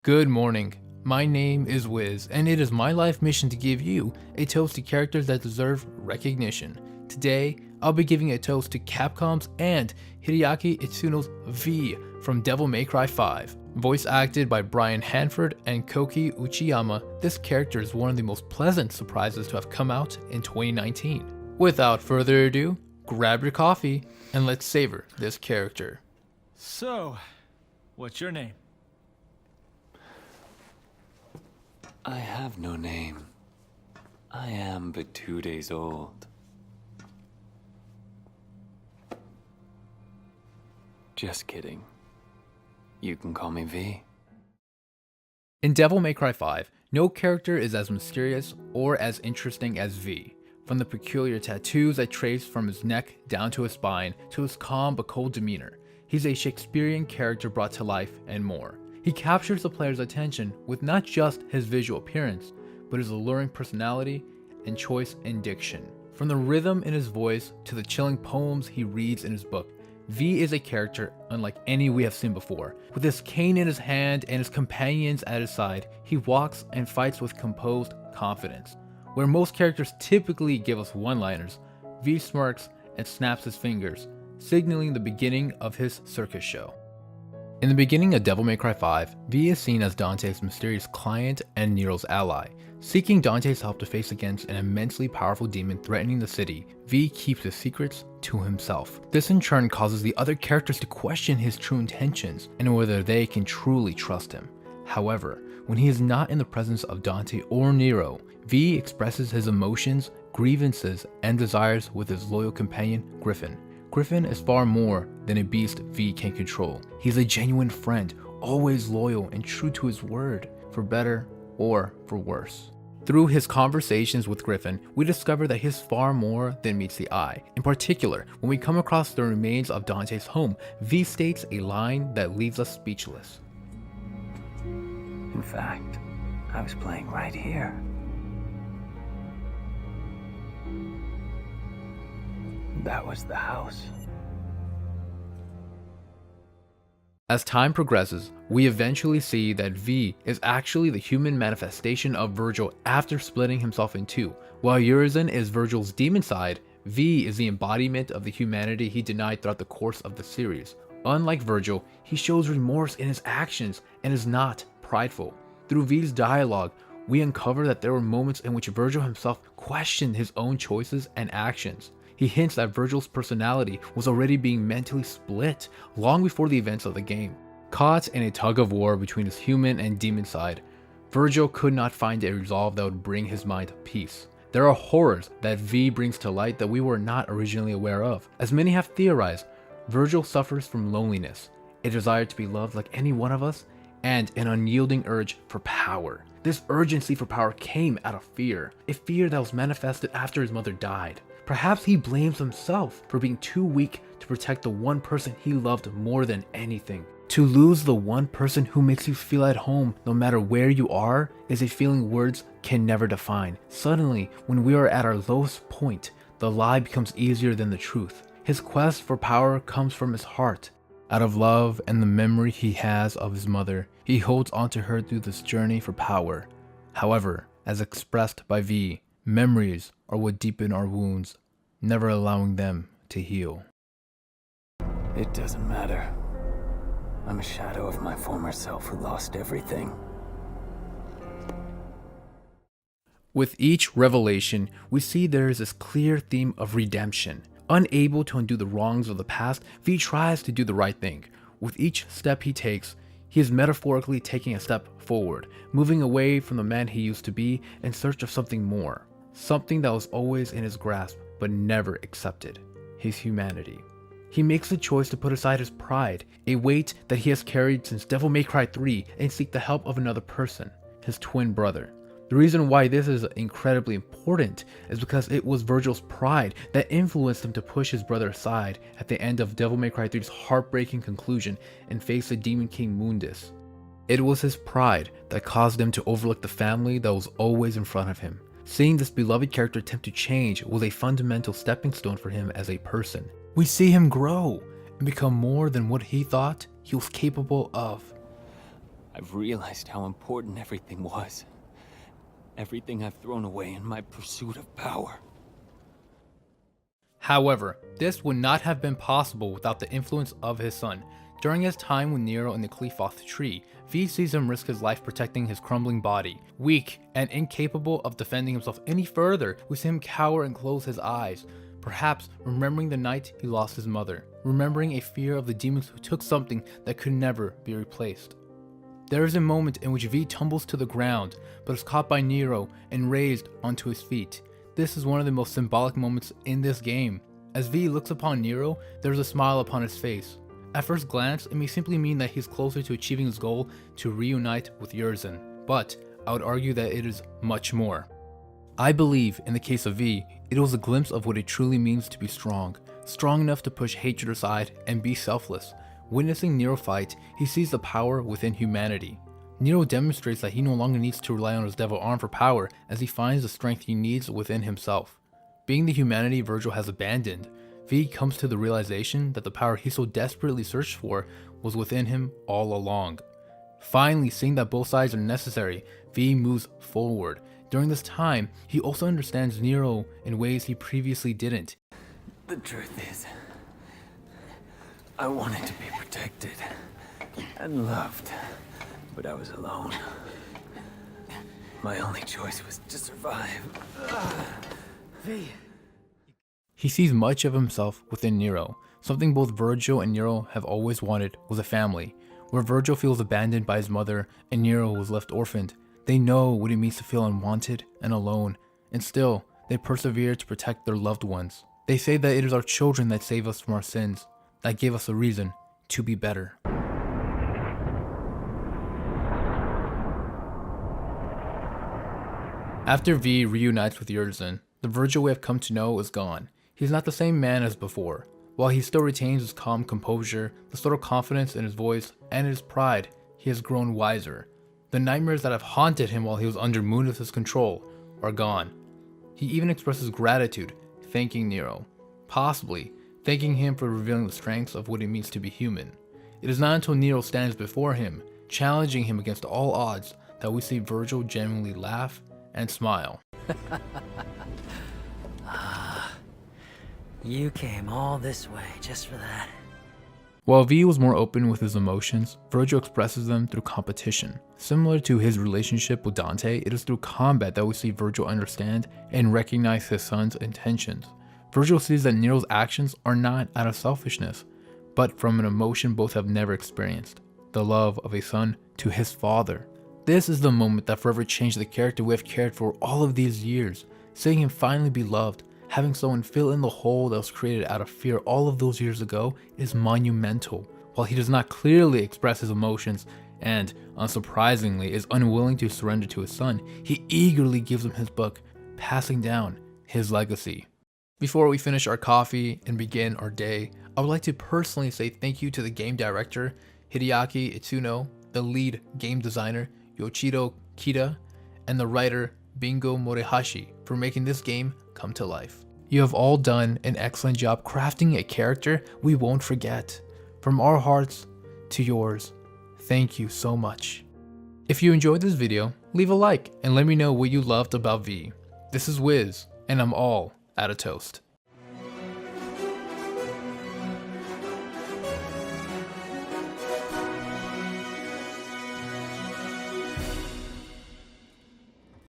Good morning. My name is Wiz, and it is my life mission to give you a toast to characters that deserve recognition. Today, I'll be giving a toast to Capcom's and Hideaki Itsuno's V from Devil May Cry 5. Voice acted by Brian Hanford and Koki Uchiyama, this character is one of the most pleasant surprises to have come out in 2019. Without further ado, grab your coffee and let's savor this character. So, what's your name? I have no name. I am but 2 days old. Just kidding. You can call me V. In Devil May Cry 5, no character is as mysterious or as interesting as V. From the peculiar tattoos that trace from his neck down to his spine, to his calm but cold demeanor, he's a Shakespearean character brought to life and more. He captures the player's attention with not just his visual appearance, but his alluring personality and choice in diction. From the rhythm in his voice to the chilling poems he reads in his book, V is a character unlike any we have seen before. With his cane in his hand and his companions at his side, he walks and fights with composed confidence. Where most characters typically give us one-liners, V smirks and snaps his fingers, signaling the beginning of his circus show. In the beginning of Devil May Cry 5, V is seen as Dante's mysterious client and Nero's ally. Seeking Dante's help to face against an immensely powerful demon threatening the city, V keeps his secrets to himself. This in turn causes the other characters to question his true intentions and whether they can truly trust him. However, when he is not in the presence of Dante or Nero, V expresses his emotions, grievances, and desires with his loyal companion, Griffen. Griffen is far more than a beast V can control. He's a genuine friend, always loyal and true to his word, for better or for worse. Through his conversations with Griffen, we discover that he's far more than meets the eye. In particular, when we come across the remains of Dante's home, V states a line that leaves us speechless. In fact, I was playing right here. That was the house. As time progresses, we eventually see that V is actually the human manifestation of Virgil after splitting himself in two. While Urizen is Virgil's demon side, V is the embodiment of the humanity he denied throughout the course of the series. Unlike Virgil, he shows remorse in his actions and is not prideful. Through V's dialogue, we uncover that there were moments in which Virgil himself questioned his own choices and actions. He hints that Virgil's personality was already being mentally split long before the events of the game. Caught in a tug of war between his human and demon side, Virgil could not find a resolve that would bring his mind peace. There are horrors that V brings to light that we were not originally aware of. As many have theorized, Virgil suffers from loneliness, a desire to be loved like any one of us, and an unyielding urge for power. This urgency for power came out of fear, a fear that was manifested after his mother died. Perhaps he blames himself for being too weak to protect the one person he loved more than anything. To lose the one person who makes you feel at home no matter where you are is a feeling words can never define. Suddenly, when we are at our lowest point, the lie becomes easier than the truth. His quest for power comes from his heart. Out of love and the memory he has of his mother, he holds onto her through this journey for power. However, as expressed by V, memories are what deepen our wounds, never allowing them to heal. It doesn't matter. I'm a shadow of my former self who lost everything. With each revelation, we see there is this clear theme of redemption. Unable to undo the wrongs of the past, V tries to do the right thing. With each step he takes, he is metaphorically taking a step forward, moving away from the man he used to be in search of something more. Something that was always in his grasp but never accepted: his humanity. He makes the choice to put aside his pride, a weight that he has carried since Devil May Cry 3, and seek the help of another person, his twin brother. The reason why this is incredibly important is because it was Virgil's pride that influenced him to push his brother aside at the end of Devil May Cry 3's heartbreaking conclusion and face the Demon King Mundus. It was his pride that caused him to overlook the family that was always in front of him. Seeing this beloved character attempt to change was a fundamental stepping stone for him as a person. We see him grow and become more than what he thought he was capable of. I've realized how important everything was. Everything I've thrown away in my pursuit of power. However, this would not have been possible without the influence of his son. During his time with Nero in the Qlipoth tree, V sees him risk his life protecting his crumbling body. Weak and incapable of defending himself any further, we see him cower and close his eyes, perhaps remembering the night he lost his mother, remembering a fear of the demons who took something that could never be replaced. There is a moment in which V tumbles to the ground, but is caught by Nero and raised onto his feet. This is one of the most symbolic moments in this game. As V looks upon Nero, there is a smile upon his face. At first glance, it may simply mean that he's closer to achieving his goal to reunite with Urizen, but I would argue that it is much more. I believe, in the case of V, it was a glimpse of what it truly means to be strong enough to push hatred aside and be selfless. Witnessing Nero fight, he sees the power within humanity. Nero demonstrates that he no longer needs to rely on his devil arm for power, as he finds the strength he needs within himself. Being the humanity Virgil has abandoned, V comes to the realization that the power he so desperately searched for was within him all along. Finally seeing that both sides are necessary, V moves forward. During this time, he also understands Nero in ways he previously didn't. The truth is, I wanted to be protected and loved, but I was alone. My only choice was to survive. V. He sees much of himself within Nero. Something both Virgil and Nero have always wanted was a family, where Virgil feels abandoned by his mother and Nero was left orphaned. They know what it means to feel unwanted and alone, and still, they persevere to protect their loved ones. They say that it is our children that save us from our sins, that give us a reason to be better. After V reunites with Urizen, the Virgil we have come to know is gone. He's not the same man as before. While he still retains his calm composure, the subtle confidence in his voice, and his pride, he has grown wiser. The nightmares that have haunted him while he was under Mundus' control are gone. He even expresses gratitude, thanking Nero, possibly thanking him for revealing the strengths of what it means to be human. It is not until Nero stands before him, challenging him against all odds, that we see Virgil genuinely laugh and smile. You came all this way just for that. While V was more open with his emotions, Virgil expresses them through competition. Similar to his relationship with Dante, it is through combat that we see Virgil understand and recognize his son's intentions. Virgil sees that Nero's actions are not out of selfishness, but from an emotion both have never experienced, the love of a son to his father. This is the moment that forever changed the character we have cared for all of these years. Seeing him finally be loved, having someone fill in the hole that was created out of fear all of those years ago is monumental. While he does not clearly express his emotions and, unsurprisingly, is unwilling to surrender to his son, he eagerly gives him his book, passing down his legacy. Before we finish our coffee and begin our day, I would like to personally say thank you to the game director, Hideaki Itsuno, the lead game designer, Yoshiro Kita, and the writer, Bingo Morihashi, for making this game come to life. You have all done an excellent job crafting a character we won't forget. From our hearts to yours, thank you so much. If you enjoyed this video, leave a like and let me know what you loved about V. This is Wiz, and I'm all out of toast.